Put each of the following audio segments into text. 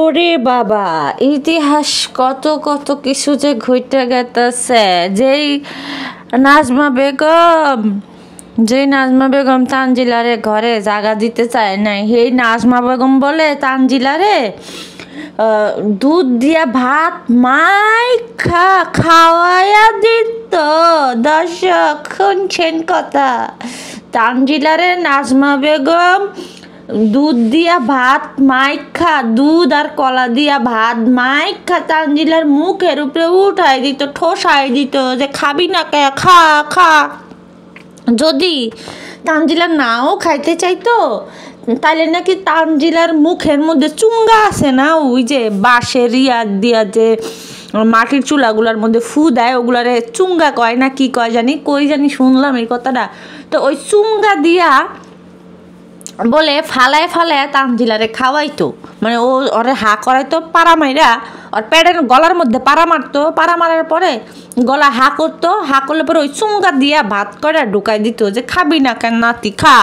ওরে বাবা, ইতিহাস কত কত কিছু যে ঘটে গেতেছে। নাজমা বেগম তানজিলারে ঘরে জাগা দিতে চায় নাই, সেই নাজমা বেগম বলে তানজিলারে দুধ দিয়া ভাত খাওয়াইয়া দিত। দর্শক শুনছেন কথা, তানজিলারে নাজমা বেগম দুধ দিয়া ভাত মাইখা, দুধ আর কলা দিয়া ভাত মাইখা তানজিলার মুখের উপরে উঠাই দিত, ঠোসাই দিত যে খাবি না কে, খা খা। যদি তানজিলা নাও খাইতে চাইতো তাইলে নাকি তানজিলার মুখের মধ্যে চুঙ্গা আছে না, ওই যে বাঁশের দিয়া যে মাটির চুলাগুলার মধ্যে ফু দেয়, ওগুলারে চুঙ্গা কয় না কি কয় জানি, কই জানি শুনলাম এই কথাটা। তো ওই চুঙ্গা দিয়া বলে ফালায় তানজিলারে খাওয়াইতো, মানে ওরে হা করাইতো পাড়া মাইরা, আর প্যাডের গলার মধ্যে পাড়া মারতো, পাড়া মারার পরে গলা হা করতো, হা করলে পরে ওই চুঙ্গা দিয়া ভাত করে ঢুকাই দিত যে খাবি না কেন নাতি খা।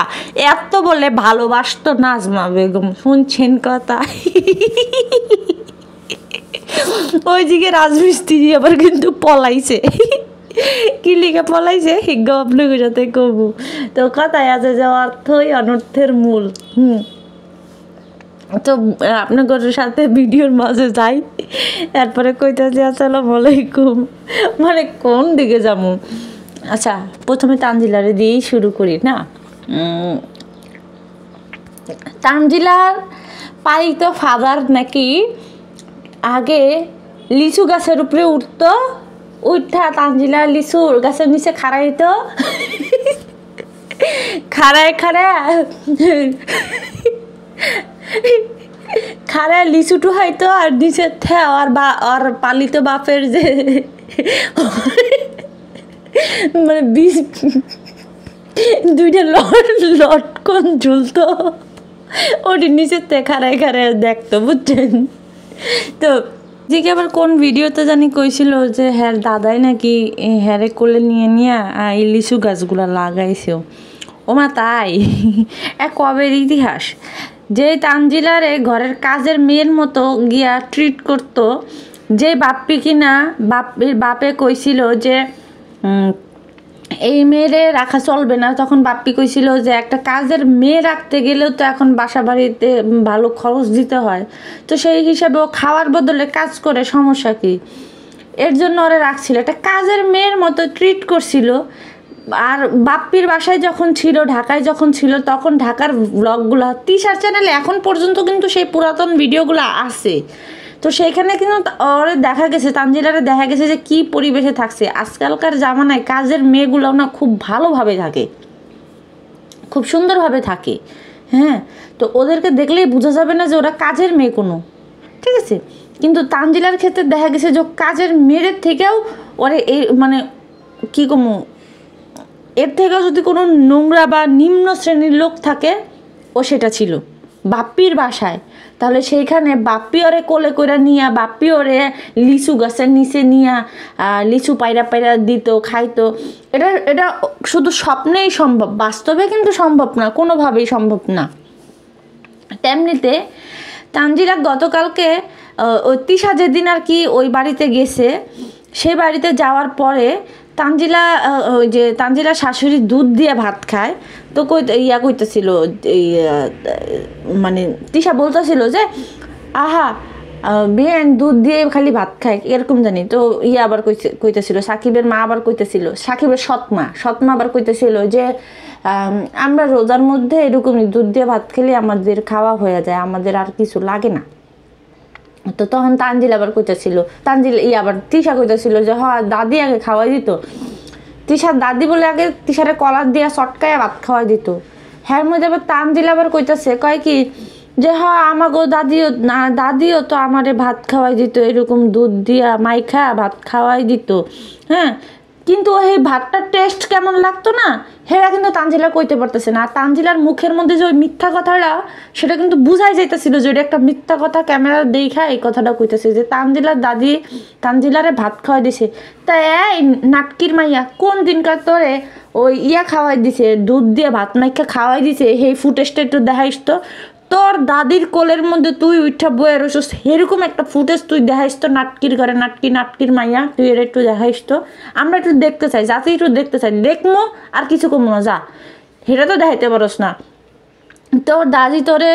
এত বলে ভালোবাসতো নাজমা বেগম, শুনছেন কথা। ওই দিকে রাজমিস্ত্রি আবার কিন্তু পলাইছে, কি লিখে পলাইছে হিজ্ঞ আপনার সাথে কবু। তো কথায় আছে যে অর্থই অনর্থের মূল। তো আপনার সাথে ভিডিওর মাঝে যাই, তারপরে কইতাছি আসসালামু আলাইকুম, মানে কোন দিকে যাবো। আচ্ছা, প্রথমে তানজিলারে দিয়েই শুরু করি না। তানজিলার পালিত ফাদার নাকি আগে লিচু গাছের উপরে উঠতো, উঠা তানজিলা লিচু গাছের নিচে খাড়াইত, খাড়ায় লিচুটু হয়তো, আর নিচে আর পালিত বাপের যে মানে দুইটা লটকন ঝুলতো, ওটির নিচের থেকে খাড়ায় দেখতো, বুঝছেন। তো দিকে আবার কোন ভিডিওতে জানি কইছিল যে হ্যাঁ দাদাই নাকি হ্যারে কোলে নিয়ে এই লিচু গাছগুলা লাগাইছেও। ওমা তাই, কবের ইতিহাস। যে তানজিলারে ঘরের কাজের মেয়ের মতো গিয়া ট্রিট করতো, যে বাপ্পি কিনা বাপে কইছিল যে এই মেয়েরে রাখা চলবে না, তখন বাপ্পি কইছিল যে একটা কাজের মেয়ে রাখতে গেলেও তো এখন বাসা বাড়িতে ভালো খরচ দিতে হয়, তো সেই হিসাবে ও খাওয়ার বদলে কাজ করে, সমস্যা কি, এর জন্য ওরা রাখছিল, একটা কাজের মেয়ের মতো ট্রিট করছিল। আর বাপ্পির বাসায় যখন ছিল, ঢাকায় যখন ছিল, তখন ঢাকার ব্লগগুলো তিশার চ্যানেলে এখন পর্যন্ত কিন্তু সেই পুরাতন ভিডিওগুলো আছে। তো সেইখানে কিন্তু ওরে দেখা গেছে, তানজিলারে দেখা গেছে যে কি পরিবেশে থাকছে। আজকালকার জামানায় কাজের মেয়েগুলো না খুব ভালোভাবে থাকে, খুব সুন্দরভাবে থাকে, হ্যাঁ। তো ওদেরকে দেখলেই বোঝা যাবে না যে ওরা কাজের মেয়ে কোনো, ঠিক আছে। কিন্তু তানজিলার ক্ষেত্রে দেখা গেছে যে কাজের মেয়ের থেকেও ওরে এই মানে কী কমু, এর থেকেও যদি কোনো নোংরা বা নিম্ন শ্রেণীর লোক থাকে, ও সেটা ছিল বাপ্পির বাসায়। তাহলে সেইখানে বাপ্পি ওরে কোলে করে নিয়া, বাপ্পি ওরে লিচু গাছের নিচে নিয়া লিচু পায়রা দিত, খাইতো। এটা শুধু স্বপ্নেই সম্ভব, বাস্তবে কিন্তু সম্ভব না, কোনোভাবেই সম্ভব না। তেমনিতে তানজিলা গতকালকে ওই তিশা যেদিন আর কি ওই বাড়িতে গেছে, সে বাড়িতে যাওয়ার পরে তানজিলা শাশুড়ি দুধ দিয়ে ভাত খায়। তো কইতেছিল মানে তিশা বলতেছিল যে আহা বেন দুধ দিয়ে খালি ভাত খায় এরকম জানি। তো আবার কইতেছিল, সাকিবের মা আবার কইতেছিল, সাকিবের সৎমা আবার কইতেছিল যে আমরা রোজার মধ্যে এরকমই দুধ দিয়ে ভাত খেলে আমাদের খাওয়া হয়ে যায়, আমাদের আর কিছু লাগে না। তো তখন তানজিলা আবার কইতেছিল, আবার তিশা কইতেছিল যে হ্যাঁ দাদি আগে খাওয়াই দিত, তিশার দাদি বলে আগে তিশারে কলার দিয়া চটকায় ভাত খাওয়াই দিত। হ্যাঁ মধ্যে আবার তানজিলা আবার কইতেছে, কয় কি যে হ্যাঁ আমাকেও দাদিও তো আমারে ভাত খাওয়াই দিত, এরকম দুধ দিয়া মাইখা ভাত খাওয়াই দিত, হ্যাঁ। কিন্তু এই ভাতটার টেস্ট কেমন লাগতো না, হেরা কিন্তু তানজিলা কইতে পারতেছে না। আর তানজিলার মুখের মধ্যে যে ওই মিথ্যা কথাটা, সেটা কিন্তু বুঝাই যাইতেছিল যে এটা একটা মিথ্যা কথা, ক্যামেরা দেখা এই কথাটা কইতেছে যে তানজিলার দাদি তানজিলারে ভাত খাওয়াই দিছে। তা এই নাটকির মাইয়া কোন দিনকার তোরে ওই খাওয়াই দিছে, দুধ দিয়ে ভাত মাইখা খাওয়াই দিছে, সেই ফুটেজটা একটু দেখাইস তো। তোর দাদির কোলের মধ্যে তুই উঠা বয়ে রইছস, এরকম একটা ফুটেজ তুই দেখাইস তো নাটকির ঘরে, নাটকির মাইয়া, তুই এর একটু দেখাইস তো, আমরা একটু দেখতে চাই, যাতে একটু দেখতে চাই, দেখমো আর কিছু কমো না, যা সেটা তো দেখাইতে পারস না। তোর দাদি তোরে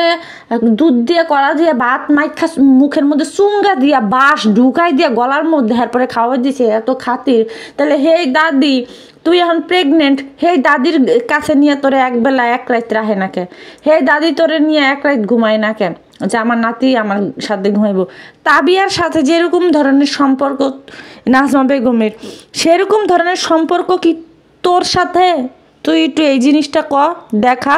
দুধ দিয়ে কড়া দিয়ে ভাত মাইখা মুখের মধ্যে চুঙ্গা দিয়া বাঁশ ঢুকাই দিয়া গলার মধ্যে এরপরে খাওয়াই দিছে, এত খাতির। তাহলে হেই দাদি তুই এখন প্রেগনেন্ট, হেই দাদির কাছে নিয়ে তোরে একবেলা এক রাত রাহে না কে? হেই দাদি তোরে নিয়ে এক রাত ঘুমায় না কে যে আমার নাতি আমার সাথে ঘুমাইব? তাবিয়ার সাথে যেরকম ধরনের সম্পর্ক নাজমা বেগমের, সেরকম ধরনের সম্পর্ক কি তোর সাথে? তুই একটু এই জিনিসটা দেখা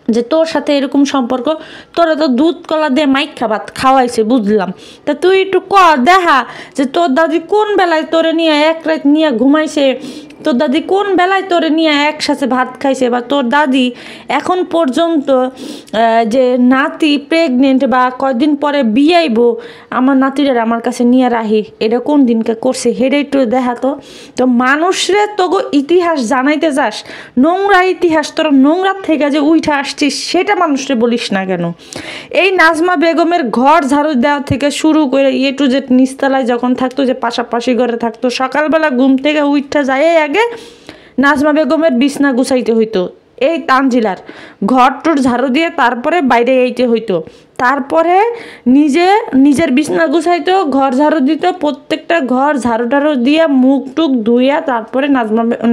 যে তোর সাথে এরকম সম্পর্ক, তোরা তো দুধ কলা দিয়ে মাইখা ভাত খাওয়াইছে বুঝলাম, তা তুই একটু দেখা যে তোর দাদি কোন বেলায় তোরে নিয়ে এক রাত নিয়ে ঘুমাইছে, তোর দাদি কোন বেলায় তোরে নিয়ে একসাথে ভাত খাইছে, বা তোর দাদি এখন পর্যন্ত যে নাতি প্রেগনেন্ট বা কয়দিন পরে বিয়াইব আমার নাতিরা আমার কাছে নিয়ে রাহি, এটা কোন দিনকে করছে সেটা একটু দেখা তো। তো মানুষরে তোগো ইতিহাস জানাইতে যাস, নোংরা ইতিহাস, তোরা নোংরার থেকে যে উঠে আসছিস সেটা মানুষরে বলিস না কেন? এই নাজমা বেগমের ঘর ঝাড়ু দেওয়া থেকে শুরু করে এ টু জেড নিচতলায় যখন থাকতো, যে পাশাপাশি ঘরে থাকতো, সকালবেলা ঘুম থেকে উঠা যায় আগে নাজমা বেগমের বিছনা গুছাইতে হইতো, এই তানজিলার ঘর টুর ঝাড়ু দিয়ে তারপরে বাইরে এইতে হইতো, তারপরে নিজের বিছনা গুছাইতো, ঘর ঝাড়ু দিত, প্রত্যেকটা ঘর ঝাড়ু টাড়ু দিয়ে মুখ টুক ধুইয়া তারপরে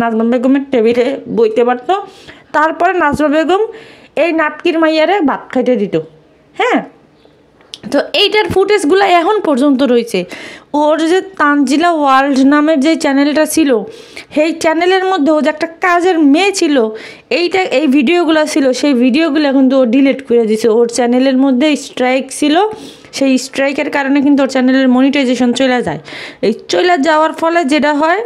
নাজমা বেগমের টেবিলে বইতে পারতো, তারপরে নাজমা বেগম এই নাটকির মাইয়ারে ভাত খাইতে দিত। হ্যাঁ, তো এইটার ফুটেজগুলো এখন পর্যন্ত রয়েছে। ওর যে তানজিলা ওয়ার্ল্ড নামের যে চ্যানেলটা ছিল, সেই চ্যানেলের মধ্যে ও যে একটা কাজের মেয়ে ছিল, এই ভিডিওগুলো ছিল, সেই ভিডিওগুলো কিন্তু ও ডিলিট করে দিছে। ওর চ্যানেলের মধ্যে স্ট্রাইক ছিল, সেই স্ট্রাইকের কারণে কিন্তু ওর চ্যানেলের মনিটাইজেশন চলে যায়। এই চলে যাওয়ার ফলে যেটা হয়,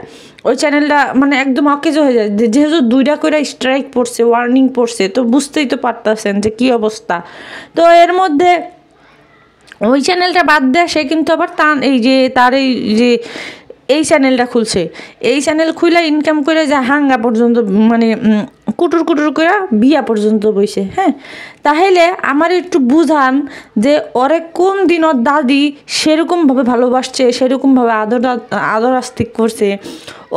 ওই চ্যানেলটা মানে একদম অকেজ হয়ে যায়, যেহেতু 2টা করে স্ট্রাইক পড়ছে, ওয়ার্নিং পড়ছে, তো বুঝতেই তো পারতেছেন যে কী অবস্থা। তো এর মধ্যে ওই চ্যানেলটা বাদ দেয়, সে কিন্তু আবার এই চ্যানেলটা খুলছে, এই চ্যানেল খুলে ইনকাম করে যা হাঙ্গা পর্যন্ত, মানে কুটুর করে বিয়া পর্যন্ত বইছে। হ্যাঁ, তাহলে আমার একটু বুঝান যে ওরে কোন দিন ওর দাদি সেরকমভাবে ভালোবাসছে, সেরকমভাবে আদর আস্তিক করছে।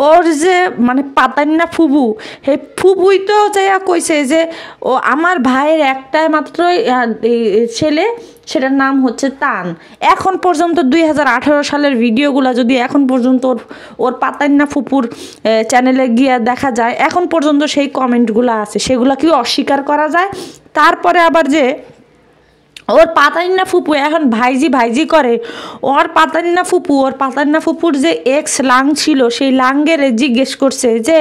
ওর যে মানে পাতান্না ফুবু, সেই ফুবুই তো যাইয়া কইছে যে ও আমার ভাইয়ের একটাই মাত্রই ছেলে, সেটার নাম হচ্ছে তান। এখন পর্যন্ত 2018 সালের ভিডিওগুলো যদি এখন পর্যন্ত ওর পাতান্না ফুপুর চ্যানেলে গিয়ে দেখা যায়, এখন পর্যন্ত সেই কমেন্টগুলো আছে, সেগুলো কি অস্বীকার করা যায়? তারপরে আবার যে ওর পাতান্না ফুপু এখন ভাইজি করে, ওর পাতান্না ফুপুর যে এক্স লাং ছিল, সেই লাঙ্গের জিজ্ঞেস করছে যে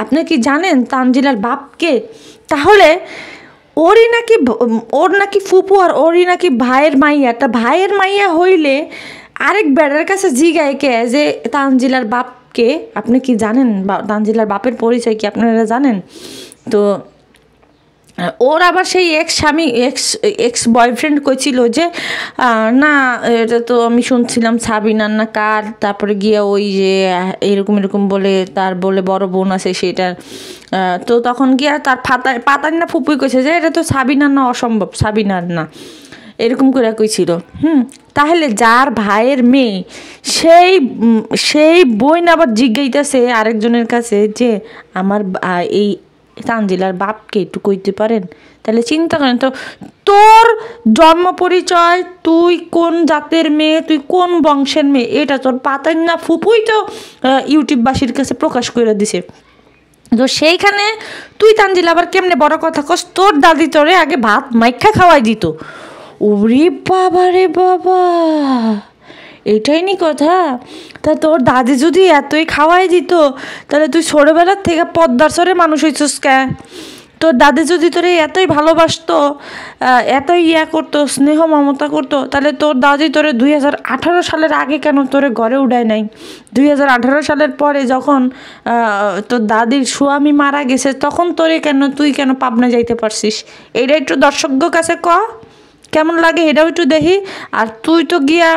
আপনি কি জানেন তানজিলার বাপকে? তাহলে ওর নাকি ফুপু আর ওরই নাকি ভাইয়ের মাইয়া। তা ভাইয়ের মাইয়া হইলে আরেক বেড়ার কাছে জিগায় কে যে তানজিলার বাপকে আপনি কি জানেন, বা তানজিলার বাপের পরিচয় কি আপনারা জানেন? তো ওর আবার সেই এক্স বয়ফ্রেন্ড কইছিল যে না এটা তো আমি শুনছিলাম সাবিনার না কার, তারপরে গিয়ে ওই যে এরকম বলে তার বলে বড় বোন আছে সেটার। তো তখন গিয়ে তার পাতার না ফুপুই কইছে যে এটা তো সাবিনার না, অসম্ভব, সাবিনার না, এরকম করে কইছিল। তাহলে যার ভাইয়ের মেয়ে সেই বোন আবার জিজ্ঞাইতেছে আরেকজনের কাছে যে আমার এই তানজিলার বাপকে একটু কইতে পারেন? তাহলে চিন্তা করেন তো, তোর জন্ম পরিচয়, তুই কোন জাতের মেয়ে, তুই কোন বংশের মেয়ে, এটা তোর পাতান্না ফুপুই তো ইউটিউববাসীর কাছে প্রকাশ করে দিছে। তো সেইখানে তুই তানজিলা আবার কেমনে বড় কথা কস? তোর দাদি তোরে আগে ভাত মাইখা খাওয়াই দিত। ওরে বাবা রে বাবা, এটাই নি কথা? তা তোর দাদি যদি এতই খাওয়াই দিত, তাহলে তুই ছোটোবেলার থেকে পদ্মার সরে মানুষ হইছিস কে? তোর দাদি যদি তোরে এতই ভালোবাসতো, এতই করতো, স্নেহ মমতা করতো, তাহলে তোর দাদি তোরে 2018 সালের আগে কেন তোরে ঘরে উঠায় নাই? 2018 সালের পরে যখন তোর দাদির স্বামী মারা গেছে, তখন তুই কেন পাবনা যাইতে পারছিস? এটা একটু দর্শকদের কাছে কেমন লাগে এটাও একটু দেখি। আর তুই তো গিয়া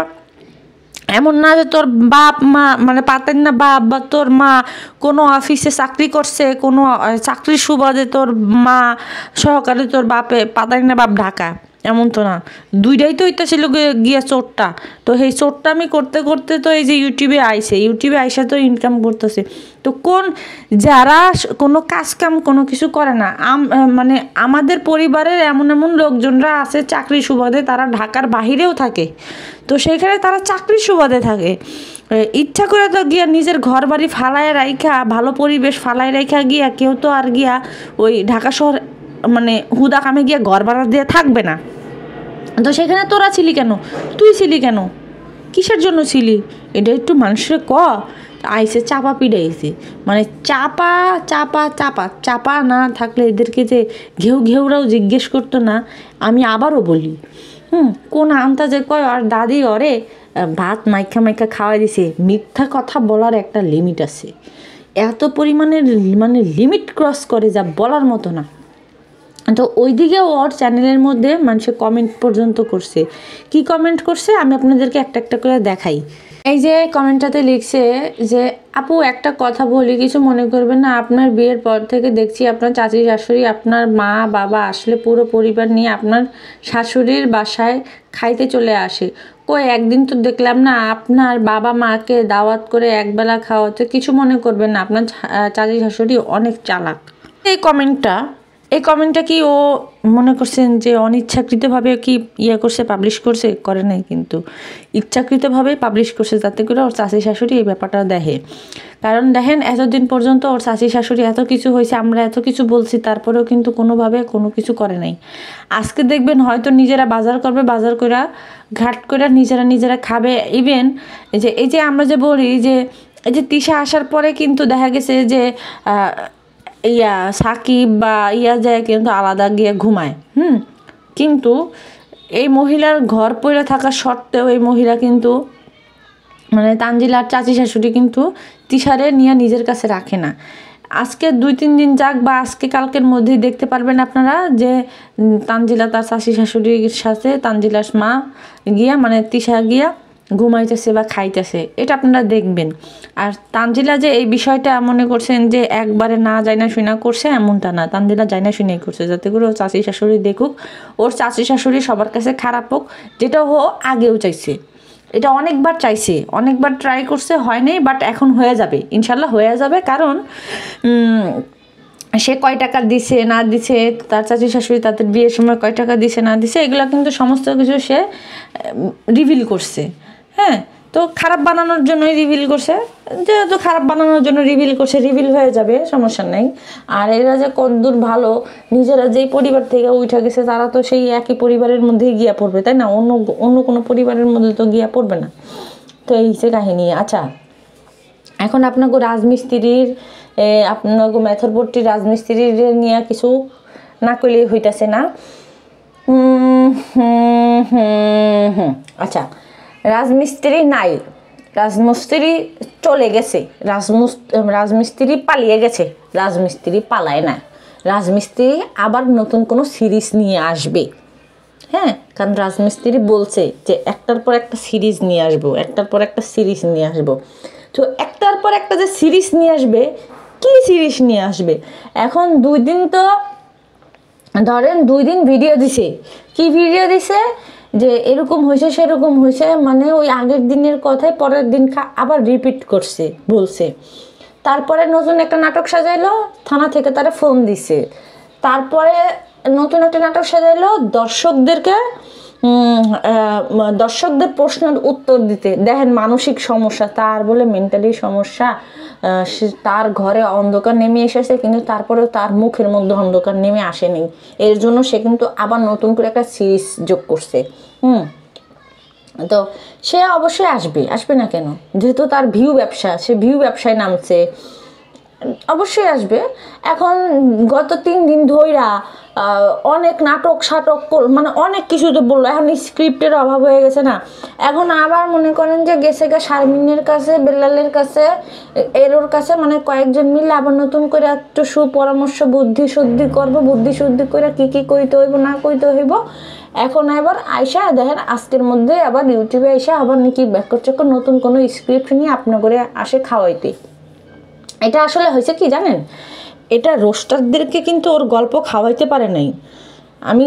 এমন না যে তোর বাপ মা মানে পাতেন না বাপ বা তোর মা কোনো অফিসে চাকরি করছে, কোনো চাকরির সুবাদে তোর মা সহকারে তোর বাপে পাতেন না বাপ ঢাকা, এমন তো না। দুইটাই তো এটা ছিল গিয়া চোরটা। তো সেই চোরটা আমি করতে করতে তো এই যে ইউটিউবে আইসা তো ইনকাম করতেছে। তো কোন যারা কোনো কাজ কাম কোনো কিছু করে না, মানে আমাদের পরিবারের এমন এমন লোকজনরা আছে চাকরির সুবাদে, তারা ঢাকার বাহিরেও থাকে, তো সেইখানে তারা চাকরির সুবাদে থাকে, ইচ্ছা করে তো গিয়া নিজের ঘর বাড়ি ফালায় রাইখা, ভালো পরিবেশ ফালায় রাইখা গিয়া কেউ তো আর গিয়া ওই ঢাকা শহর মানে হুদা কামে গিয়া ঘর ভাড়া দিয়ে থাকবে না। তো সেখানে তোরা ছিলি কেন, তুই ছিলি কেন, কিসের জন্য ছিলি, এটা একটু মানুষের আইসে চাপা পিড়াইছে, মানে চাপা চাপা চাপা চাপা না থাকলে এদেরকে যে ঘেউরাও জিজ্ঞেস করতো না। আমি আবারও বলি, কোন আন্তাজে কয় আর দাদি ওরে ভাত মাইখা খাওয়াই দিছে। মিথ্যা কথা বলার একটা লিমিট আছে, এত পরিমাণে মানে লিমিট ক্রস করে যা বলার মতো না। তো ওইদিকে ওর চ্যানেলের মধ্যে মানুষে কমেন্ট পর্যন্ত করছে। কি কমেন্ট করছে আমি আপনাদেরকে একটা একটা করে দেখাই। এই যে কমেন্টটাতে লিখছে যে আপু একটা কথা বলি, কিছু মনে করবেন না, আপনার বিয়ের পর থেকে দেখছি আপনার চাচি শাশুড়ি আপনার মা বাবা আসলে পুরো পরিবার নিয়ে আপনার শাশুড়ির বাসায় খাইতে চলে আসে। কই একদিন তো দেখলাম না আপনার বাবা মাকে দাওয়াত করে একবেলা খাওয়াতে, কিছু মনে করবেন না, আপনার চাচি শাশুড়ি অনেক চালাক। এই কমেন্টটা কি ও মনে করছেন যে অনিচ্ছাকৃতভাবে কি করছে, পাবলিশ করছে? করে নাই, কিন্তু ইচ্ছাকৃতভাবেই পাবলিশ করছে যাতে করে ওর চাচি শাশুড়ি এই ব্যাপারটা দেখে। কারণ দেখেন এতদিন পর্যন্ত ওর চাচি শাশুড়ি এত কিছু হয়েছে, আমরা এত কিছু বলছি, তারপরেও কিন্তু কোনোভাবে কোনো কিছু করে নাই। আজকে দেখবেন হয়তো নিজেরা বাজার করবে, বাজার করে ঘাট করে নিজেরা খাবে। ইভেন এই যে আমরা যে বলি যে এই যে তিশা আসার পরে কিন্তু দেখা গেছে যে সাকিব বা যায় কিন্তু আলাদা গিয়ে ঘুমায়। কিন্তু এই মহিলার ঘর পড়ে থাকা সত্ত্বেও এই মহিলা কিন্তু মানে তানজিলার চাচি শাশুড়ি কিন্তু তিশারে নিয়ে নিজের কাছে রাখে না। আজকে 2-3 দিন যাক বা আজকে কালকের মধ্যেই দেখতে পারবেন আপনারা যে তানজিলা তার চাচি শাশুড়ির সাথে তানজিলার মা গিয়া মানে তিশা গিয়া ঘুমাইতেছে বা খাইতেছে, এটা আপনারা দেখবেন। আর তানজিলা যে এই বিষয়টা মনে করছেন যে একবারে না যায় না শুনা করছে, এমনটা না। তানজিলা যায় না শুনেই করছে যাতে করে ওর চাচি শাশুড়ি দেখুক, ওর চাচি শাশুড়ি সবার কাছে খারাপ হোক, যেটা ও আগেও চাইছে। এটা অনেকবার চাইছে, অনেকবার ট্রাই করছে, হয় নাই, বাট এখন হয়ে যাবে, ইনশাল্লাহ হয়ে যাবে। কারণ সে কয় টাকা দিছে না দিছে, তার চাচি শাশুড়ি তাদের বিয়ের সময় কয় টাকা দিছে না দিছে, এগুলো কিন্তু সমস্ত কিছু সে রিভিল করছে। হ্যাঁ, তো খারাপ বানানোর জন্যই রিভিল করছে, যেহেতু খারাপ বানানোর জন্য রিভিল করছে, রিভিল হয়ে যাবে, সমস্যা নেই। আর এরা যে কতদূর ভালো, নিজেরা যেই পরিবার থেকে উঠে গেছে তারা তো সেই একই পরিবারের মধ্যেই গিয়া পড়বে, তাই না? অন্য কোনো পরিবারের মধ্যে তো গিয়া পড়বে না। তো এই যে কাহিনী। আচ্ছা, এখন আপনাকে রাজমিস্ত্রির আপনাকে মেথরপট্টির রাজমিস্ত্রির নিয়ে কিছু না করলেই হইতাছে না। আচ্ছা, রাজমিস্ত্রি নাই, রাজমিস্ত্রি চলে গেছে, রাজমিস্ত্রি পালিয়ে গেছে, রাজমিস্ত্রি পালায় না, রাজমিস্ত্রি আবার নতুন কোনো সিরিজ নিয়ে আসবে। হ্যাঁ, কারণ রাজমিস্ত্রি বলছে যে একটার পর একটা সিরিজ নিয়ে আসবো, একটার পর একটা সিরিজ নিয়ে আসবো। তো একটার পর একটা যে সিরিজ নিয়ে আসবে, কি সিরিজ নিয়ে আসবে? এখন 2 দিন তো ধরেন 2 দিন ভিডিও দিছে, কি ভিডিও দিছে যে এরকম হয়েছে সেরকম হয়েছে, মানে ওই আগের দিনের কথাই পরের দিন আবার রিপিট করছে, বলছে। তারপরে নতুন একটা নাটক সাজাইলো, থানা থেকে তারা ফোন দিছে, তারপরে নতুন একটা নাটক সাজাইলো দর্শকদের প্রশ্নের উত্তর দিতে। দেখেন মানসিক সমস্যা তার, বলে মেন্টালি সমস্যা, তার ঘরে অন্ধকার নেমে এসেছে, কিন্তু তারপরেও তার মুখের মধ্যে অন্ধকার নেমে আসেনি, এর জন্য সে কিন্তু আবার নতুন করে একটা সিরিজ যোগ করছে। তো সে অবশ্যই আসবে না কেন? যেহেতু তার ভিউ ব্যবসা, সে ভিউ ব্যবসায় নামছে, অবশ্যই আসবে। এখন গত 3 দিন ধইরা অনেক নাটক মানে অনেক কিছু তো বললো, এখন স্ক্রিপ্টের অভাব হয়ে গেছে না। এখন আবার মনে করেন যে গেছে শারমিনের কাছে, বেল্লালের কাছে, এরোর কাছে, মানে কয়েকজন মিলে আবার নতুন করে একটু সুপরামর্শ বুদ্ধি শুদ্ধি করে কি কইতে হইব না কইতে হইব, এখন আবার আয়সা দেখেন আজকের মধ্যে আবার ইউটিউবে আয়সা আবার নাকি ব্যাকর চক্কর নতুন কোনো স্ক্রিপ্ট নিয়ে আপনার করে আসে খাওয়াইতে। এটা আসলে হয়েছে কি জানেন, এটা রোস্টারদেরকে কিন্তু ওর গল্প খাওয়াইতে পারে নাই। আমি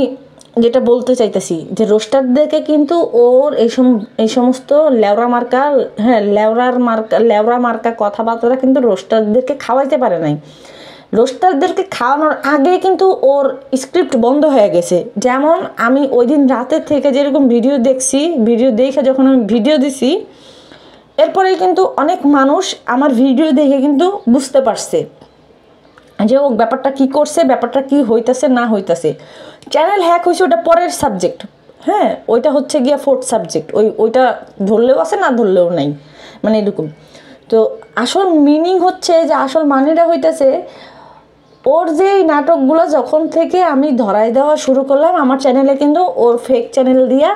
যেটা বলতে চাইতেছি যে রোস্টারদেরকে কিন্তু ওর এই সমস্ত লেওরা মার্কা কথাবার্তা কিন্তু রোস্টারদেরকে খাওয়াইতে পারে নাই। রোস্টারদেরকে খাওয়ানোর আগে কিন্তু ওর স্ক্রিপ্ট বন্ধ হয়ে গেছে। যেমন আমি ওই দিন রাতের থেকে যেরকম ভিডিও দেখে যখন আমি ভিডিও দিছি, এরপরেই কিন্তু অনেক মানুষ আমার ভিডিও দেখে কিন্তু বুঝতে পারছে যে ও ব্যাপারটা কি করছে, ব্যাপারটা কি হইতাছে না হইতাছে। চ্যানেল হ্যাক হয়েছে ওটা পরের সাবজেক্ট, হ্যাঁ, ওইটা হচ্ছে গিয়া 4th সাবজেক্ট, ওইটা ধরলেও আছে না ধরলেও নাই, মানে এরকম। তো আসল মিনিং হচ্ছে যে আসল মানেটা হইতেছে ওর যে এই নাটকগুলো যখন থেকে আমি ধরাই দেওয়া শুরু করলাম, আমার চ্যানেলে কিন্তু ওর ফেক চ্যানেল দিয়া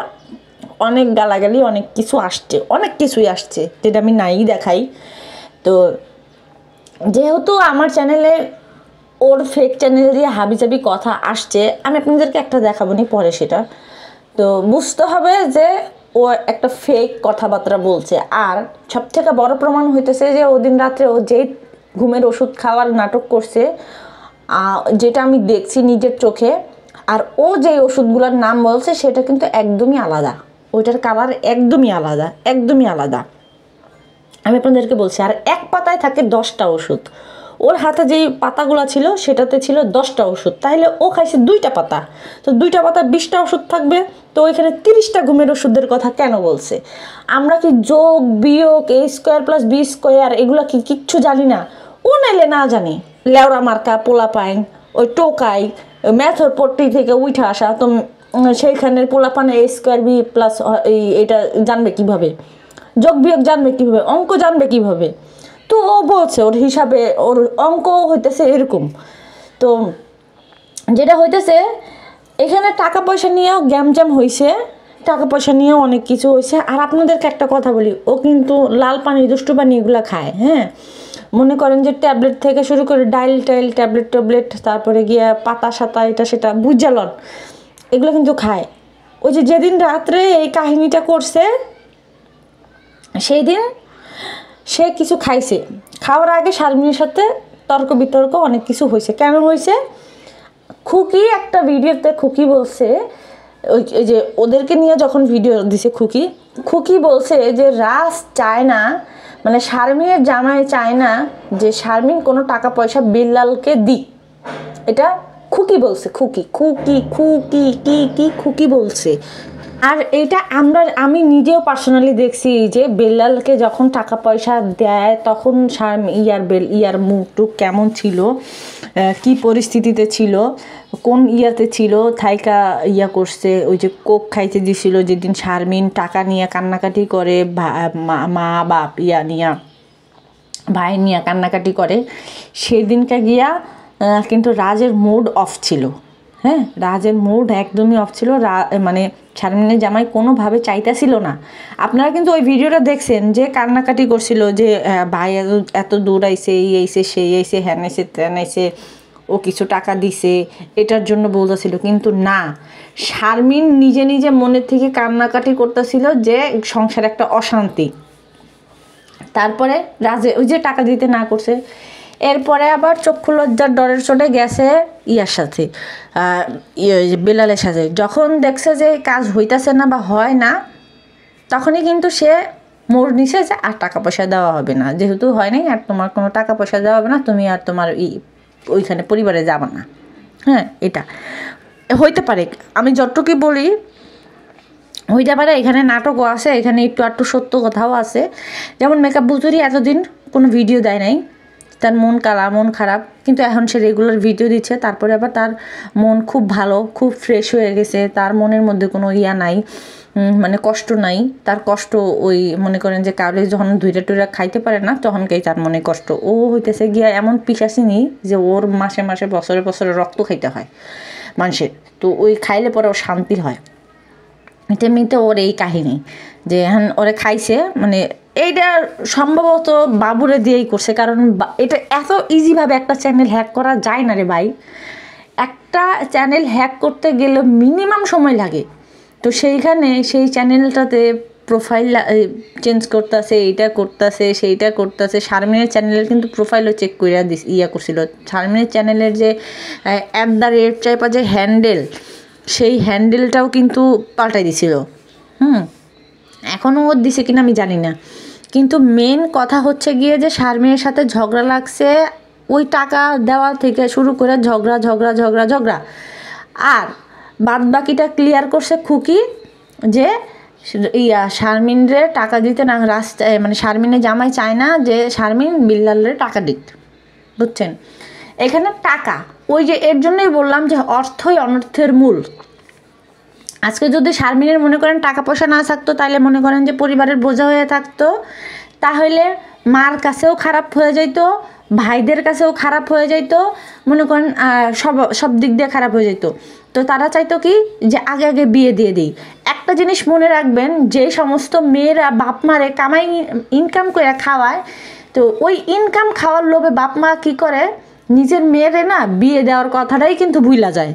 অনেক গালাগালি অনেক কিছু আসছে, অনেক কিছুই আসছে যেটা আমি নাই দেখাই। তো যেহেতু আমার চ্যানেলে ওর ফেক চ্যানেল দিয়ে হাবিজাবি কথা আসছে, আমি আপনাদেরকে একটা দেখাবো নি পরে সেটা, তো বুঝতে হবে যে ও একটা ফেক কথাবার্তা বলছে। আর সবথেকে বড় প্রমাণ হইতেছে যে ওদিন রাত্রে ও যেই ঘুমের ওষুধ খাওয়ার নাটক করছে, যেটা আমি দেখছি নিজের চোখে, আর ও যেই ওষুধগুলোর নাম বলছে সেটা কিন্তু একদমই আলাদা, ওইটার কালার একদমই আলাদা, একদমই আলাদা। আমি আপনাদেরকে বলছি, আর এক পাতায় থাকে 10টা ওষুধ। ওর হাতে যেই পাতাগুলো ছিল সেটাতে ছিল 10টা ওষুধ, তাহলে ও খাইছে 2টা পাতা, তো 2টা পাতা 20টা ওষুধ থাকবে, তো ওইখানে 30টা ঘুমের ওষুধের কথা কেন বলছে? আমরা কি যোগ বিয়োগ a² + b² এগুলো কি কিচ্ছু জানি না? ও নাইলে না জানি, লেওরা মার্কা পোলাপাইন ওই টোকাই ম্যাথর পট্টি থেকে উঠে আসা, তো সেইখানের পোলাপানে a²b+ এটা জানবে কিভাবে, যোগ বিয়োগ জানবে কিভাবে, অঙ্ক জানবে কিভাবে? তো ও বলছে ওর হিসাবে ওর অঙ্ক হইতেছে এরকম। তো যেটা হইতেছে এখানে টাকা পয়সা নিয়েও গ্যামজাম হয়েছে, টাকা পয়সা নিয়েও অনেক কিছু হয়েছে। আর আপনাদেরকে একটা কথা বলি, ও কিন্তু লাল পানি দুষ্টু পানি এগুলো খায়, হ্যাঁ, মনে করেন যে ট্যাবলেট থেকে শুরু করে ডাইল ট্যাবলেট তারপরে গিয়া পাতা সাতা এটা সেটা বুঝালন এগুলো কিন্তু খায়। ওই যে যেদিন রাত্রে এই কাহিনীটা করছে সেই দিন সে কিছু খাইছে, খাওয়ার আগে শারমিনের সাথে তর্ক বিতর্ক অনেক কিছু হয়েছে। কেন হয়েছে? খুকি একটা ভিডিওতে খুকি বলছে, ওই যে ওদেরকে নিয়ে যখন ভিডিও দিছে খুকি বলছে যে রাজ চায় না, মানে শারমিনের জামাই চায় না যে শারমিন কোনো টাকা পয়সা বিল্লালকে দিক। এটা খুকি বলছে, খুকি বলছে। আর এটা আমি নিজেও পার্সোনালি দেখছি যে বেল্লালকে যখন টাকা পয়সা দেয় তখন ইয়ার মুখটুক কেমন ছিল, কি পরিস্থিতিতে ছিল, কোন ইয়াতে ছিল, থাইকা করছে। ওই যে কোক খাইতে দিছিল যেদিন শারমিন টাকা নিয়ে কান্নাকাটি করে, মা বাপ ভাই নিয়ে কান্নাকাটি করে, সেদিনটা গিয়া কিন্তু রাজের মুড অফ ছিল, হ্যাঁ, রাজের মুড একদমই অফ ছিল, মানে শারমিনের জামাই কোনোভাবে চাইতেছিল না। আপনারা কিন্তু ওই ভিডিওটা দেখছেন যে কান্নাকাটি করছিল যে ভাই এত দূর আইছে, এই আইছে সেই আইছে, হ্যান আইছে ত্যান আইছে, ও কিছু টাকা দিছে এটার জন্য বলতেছিল। কিন্তু না, শারমিন নিজে মনের থেকে কান্নাকাটি করতেছিল যে সংসার একটা অশান্তি। তারপরে রাজে ওই যে টাকা দিতে না করছে, এরপরে আবার চক্ষু লজ্জার ডরের চোটে গেছে ইয়ার সাথে, বেলালের সাথে। যখন দেখছে যে কাজ হইতাছে না বা হয় না, তখনই কিন্তু সে মোড় নিছে যে আর টাকা পয়সা দেওয়া হবে না, যেহেতু হয় নাই আর তোমার কোনো টাকা পয়সা দেওয়া হবে না, তুমি আর তোমার ওইখানে পরিবারে যাবা না। হ্যাঁ, এটা হইতে পারে, আমি যতটুকুই বলি হইতে পারে। এখানে নাটকও আছে, এখানে একটু সত্য কথাও আছে। যেমন মেকআপ বুতুরি এতদিন কোনো ভিডিও দেয় নাই, তার মন খারাপ, কিন্তু এখন সে রেগুলার ভিডিও দিচ্ছে। তারপরে আবার তার মন খুব ভালো, খুব ফ্রেশ হয়ে গেছে, তার মনের মধ্যে কোনো নাই, মানে কষ্ট নাই। তার কষ্ট ওই মনে করেন যে কাউরে যখন ধুইরা খাইতে পারে না তখনকেই তার মনে কষ্ট। ও হইতেছে গিয়া এমন পিসাসিনি যে ওর মাসে বছরে রক্ত খাইতে হয় মানুষের, তো ওই খাইলে পরে ওর শান্তি হয়। তেমনিতে ওর এই কাহিনী যে এখন ওরে খাইছে, মানে এইটা সম্ভবত বাবুরে দিয়েই করছে, কারণ এটা এত ইজিভাবে একটা চ্যানেল হ্যাক করা যায় না রে ভাই। একটা চ্যানেল হ্যাক করতে গেলে মিনিমাম সময় লাগে, তো সেইখানে সেই চ্যানেলটাতে প্রোফাইল চেঞ্জ করতেছে, এইটা করতেছে, সেইটা করতেছে। শারমিনের চ্যানেলের কিন্তু প্রোফাইলও চেক করে করছিল। শারমিনের চ্যানেলের যে @টাইপের যে হ্যান্ডেল, সেই হ্যান্ডেলটাও কিন্তু পাল্টাই দিছিল। এখনও ওর দিছে কিনা আমি জানি না, কিন্তু মেন কথা হচ্ছে গিয়ে যে শারমিনের সাথে ঝগড়া লাগছে ওই টাকা দেওয়া থেকে শুরু করে ঝগড়া। আর বাদ বাকিটা ক্লিয়ার করছে খুকি, যে শারমিনরে টাকা দিতে না, মানে শারমিনের জামাই চায় না যে শারমিন বিল্লালের টাকা দিত, বুঝছেন? এখানে টাকা, ওই যে এর জন্যই বললাম যে অর্থই অনর্থের মূল। আজকে যদি শারমিনের মনে করেন টাকা পয়সা না থাকতো, তাহলে মনে করেন যে পরিবারের বোঝা হয়ে থাকতো, তাহলে মার কাছেও খারাপ হয়ে যাইতো, ভাইদের কাছেও খারাপ হয়ে যাইতো, মনে করেন সব দিক দিয়ে খারাপ হয়ে যেত। তো তারা চাইতো কি যে আগে বিয়ে দিয়ে দিই। একটা জিনিস মনে রাখবেন, যে সমস্ত মেয়েরা বাপ মারে ইনকাম করে খাওয়ায়, তো ওই ইনকাম খাওয়ার লোভে বাপ মা কী করে, নিজের মেয়েরে না বিয়ে দেওয়ার কথাটাই কিন্তু ভুলা যায়।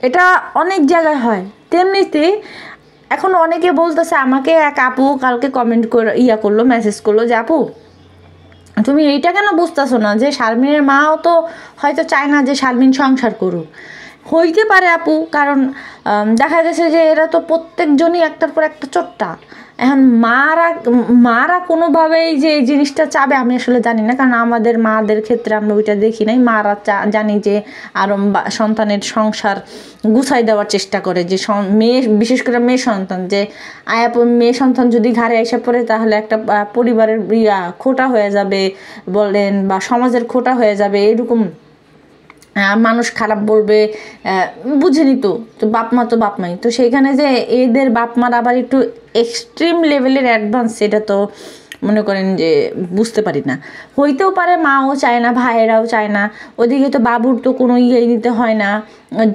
এটা অনেক জায়গায় হয়। তেমনিতে এখন অনেকে বলতেছে, আমাকে এক আপু কালকে কমেন্ট করে করলো, মেসেজ করলো যে আপু তুমি এইটা কেন বুঝতেছো না যে শারমিনের মাও তো হয়তো চায় না যে শারমিন সংসার করুক। হইতে পারে আপু, কারণ দেখা গেছে যে এরা তো প্রত্যেকজনই একটার পর একটা চোট্টা। এখন মারা কোনোভাবেই যে এই জিনিসটা চাবে আমি আসলে জানি না, কারণ আমাদের মাদের ক্ষেত্রে আমরা ওইটা দেখি নাই। মারা জানি যে আরও সন্তানের সংসার গুছাই দেওয়ার চেষ্টা করে, যে মেয়ে, বিশেষ করে মেয়ে সন্তান, যে মেয়ে সন্তান যদি ঘাড়ে এসে পড়ে তাহলে একটা পরিবারের খোঁটা হয়ে যাবে বলেন, বা সমাজের খোঁটা হয়ে যাবে, এরকম মানুষ খারাপ বলবে, বুঝেনি তো বাপ মাই। তো সেইখানে যে এদের বাপ মার আবার একটু এক্সট্রিম লেভেলের অ্যাডভান্স, সেটা তো মনে করেন যে বুঝতে পারি না। হইতেও পারে মাও চায় না, ভাইয়েরাও চায় না। ওদিকে তো বাবুর তো কোনো নিতে হয় না,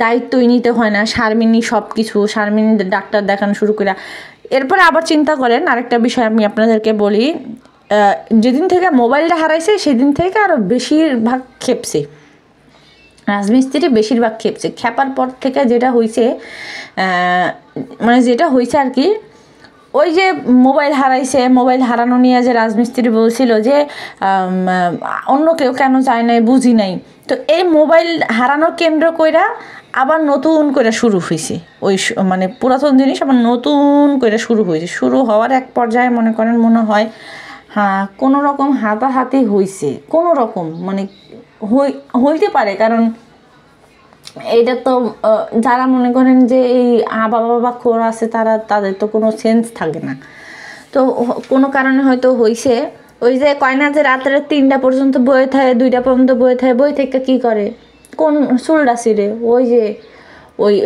দায়িত্বই নিতে হয় না, শারমিনই সব কিছু, শারমিন ডাক্তার দেখানো শুরু করে। এরপরে আবার চিন্তা করেন, আরেকটা বিষয় আমি আপনাদেরকে বলি, যেদিন থেকে মোবাইলটা হারাইছে সেদিন থেকে আরও বেশিরভাগ খেপছে রাজমিস্ত্রি, বেশিরভাগ খেপছে। খেপার পর থেকে যেটা হয়েছে, মানে যেটা হয়েছে আর কি, ওই যে মোবাইল হারাইছে, মোবাইল হারানো নিয়ে যে রাজমিস্ত্রি বলছিল যে অন্য কেউ কেন চায় নাই, বুঝি নাই। তো এই মোবাইল হারানোর কেন্দ্র কইরা আবার নতুন করে শুরু হয়েছে, ওই মানে পুরাতন জিনিস আবার নতুন করে শুরু হয়েছে। শুরু হওয়ার এক পর্যায়ে মনে হয় হ্যাঁ কোনো রকম হাতাহাতি হয়েছে, কোনো রকম মানে হইতে পারে, কারণ এটা তো যারা মনে করেন যে এই বাবা খোর আছে, তাদের তো কোনো সেন্স থাকে না। তো কোনো কারণে হয়তো হয়েছে। ওই যে কয় না যে রাতের 3টা পর্যন্ত বয়ে থাকে, 2টা পর্যন্ত বয়ে থাকে, বই থেকে কী করে, কোন চুলটা ছিঁড়ে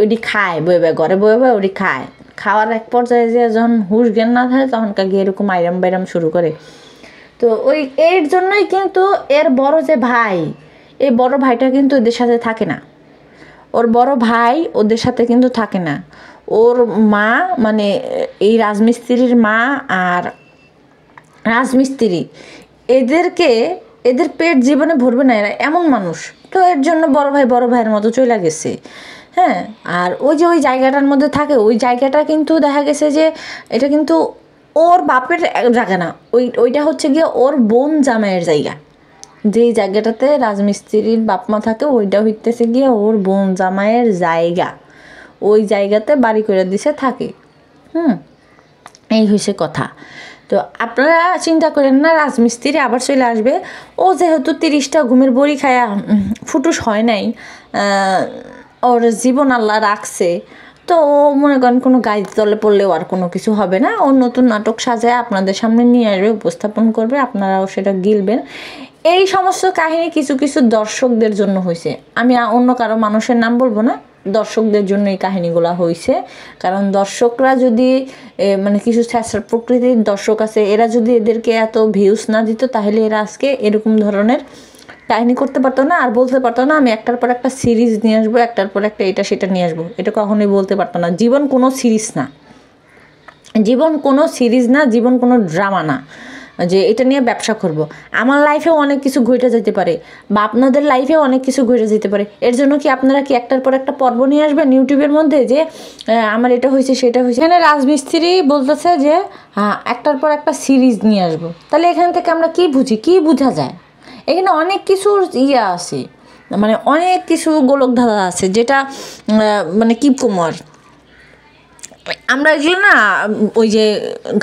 ওইটি খায়, বয়ে ঘরে বয়ে ওটি খায়। খাওয়ার এক পর্যায়ে যে যখন হুশ জ্ঞান না থাকে তখন গিয়ে এরকম বাইরাম শুরু করে। তো এর জন্যই কিন্তু এর বড় যে ভাই, এই বড় ভাইটা কিন্তু এদের সাথে থাকে না। ওর বড় ভাই ওদের সাথে কিন্তু থাকে না। ওর মা, মানে এই রাজমিস্ত্রির মা আর রাজমিস্ত্রি, এদের পেট জীবনে ভরবে না, এরা এমন মানুষ। তো এর জন্য বড় ভাইয়ের মতো চলে গেছে। হ্যাঁ, আর ওই যে ওই জায়গাটার মধ্যে থাকে, ওই জায়গাটা কিন্তু দেখা গেছে যে এটা কিন্তু ওর বাপের জায়গা না, ওইটা হচ্ছে গিয়ে ওর বোন জামাইয়ের জায়গা। যেই জায়গাটাতে রাজমিস্ত্রির বাপ মা থাকে ওইটা হইতেছে গিয়ে ওর বোন জামাইয়ের জায়গা। ওই জায়গাতে বাড়ি করে দিছে থাকে। এই হয়েছে কথা। তো আপনারা চিন্তা করেন না রাজমিস্ত্রি আবার চলে আসবে। ও যেহেতু 30টা ঘুমের বড়ি খায়া ফুটুস হয় নাই, ওর জীবন আল্লাহ রাখছে, তো ও মনে করেন কোনো গাড়ি তলে পড়লেও আর কোনো কিছু হবে না। ও নতুন নাটক সাজায় আপনাদের সামনে নিয়ে আসবে, উপস্থাপন করবে, আপনারাও সেটা গিলবেন। এই সমস্ত কাহিনী কিছু দর্শকদের জন্য হয়েছে। আমি অন্য কারো মানুষের নাম বলবো না, দর্শকদের জন্য এই কাহিনীগুলো হয়েছে। কারণ দর্শকরা যদি মানে কিছু প্রকৃতির দর্শক আছে, এরা যদি এদেরকে এত ভিউজ না দিত, তাহলে এরা আজকে এরকম ধরনের কাহিনী করতে পারতো না, আর বলতে পারতো না আমি একটার পর একটা সিরিজ নিয়ে আসবো, একটার পর একটা এটা সেটা নিয়ে আসবো। এটা কখনোই বলতে পারতো না। জীবন কোনো সিরিজ না, জীবন কোনো ড্রামা না। যে এটা নিয়ে ব্যবসা করব। আমার লাইফেও অনেক কিছু ঘটে যেতে পারে বা আপনাদের লাইফেও অনেক কিছু ঘটে যেতে পারে। এর জন্য কি আপনারা কি একটার পর একটা পর্ব নিয়ে আসবেন ইউটিউবের মধ্যে যে আমার এটা হয়েছে সেটা হয়েছে? এখানে রাজমিস্ত্রি বলতেছে যে হ্যাঁ একটার পর একটা সিরিজ নিয়ে আসবো। তাহলে এখান থেকে আমরা কি বুঝি, কি বোঝা যায়? এখানে অনেক কিছুর আছে, মানে অনেক কিছু গোলক ধাঁধা আছে, যেটা মানে কি কুমার আমরা এগুলো না ওই যে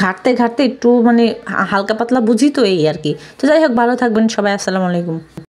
ঘাটতে ঘাটতে একটু মানে হালকা পাতলা বুঝি তো, এই আর কি। তো যাই হোক, ভালো থাকবেন সবাই, আসসালামু আলাইকুম।